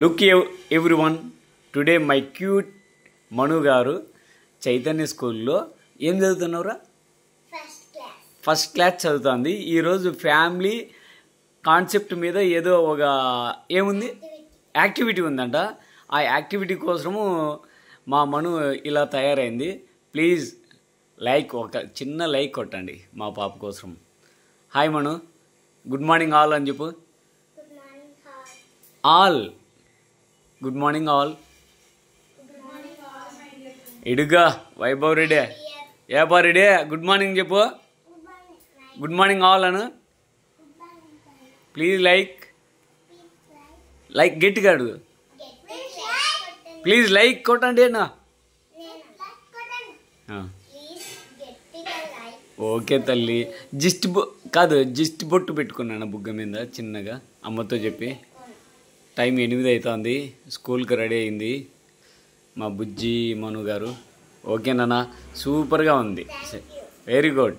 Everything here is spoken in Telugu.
Look everyone, today my cute Manu garu Chaitanya స్కూల్లో ఏం చదువుతున్నావురా? ఫస్ట్ క్లాస్ చదువుతుంది. ఈరోజు ఫ్యామిలీ కాన్సెప్ట్ మీద ఏదో ఒక ఏముంది యాక్టివిటీ ఉందంట. ఆ యాక్టివిటీ కోసము మా మను ఇలా తయారైంది. ప్లీజ్ ఒక చిన్న లైక్ కొట్టండి మా పాప కోసం. Hi Manu, good morning all అని చెప్పు. All good morning all. ఇడుగా వైభవ్ రెడ్డి ఏపా రెడ్డి గుడ్ మార్నింగ్ చెప్పు. గుడ్ మార్నింగ్ ఆల్ అను. ప్లీజ్ లైక్ గట్టిగా అడుగు. ప్లీజ్ లైక్ కొట్టండి అన్న. ఓకే తల్లి. జిస్ట్ బొట్టు పెట్టుకున్నాను బుగ్గ మీద చిన్నగా అమ్మతో చెప్పి. టైం 8 అవుతుంది. స్కూల్కి రెడీ అయింది మా బుజ్జి మను గారు. ఓకేనా? సూపర్గా ఉంది. Very good.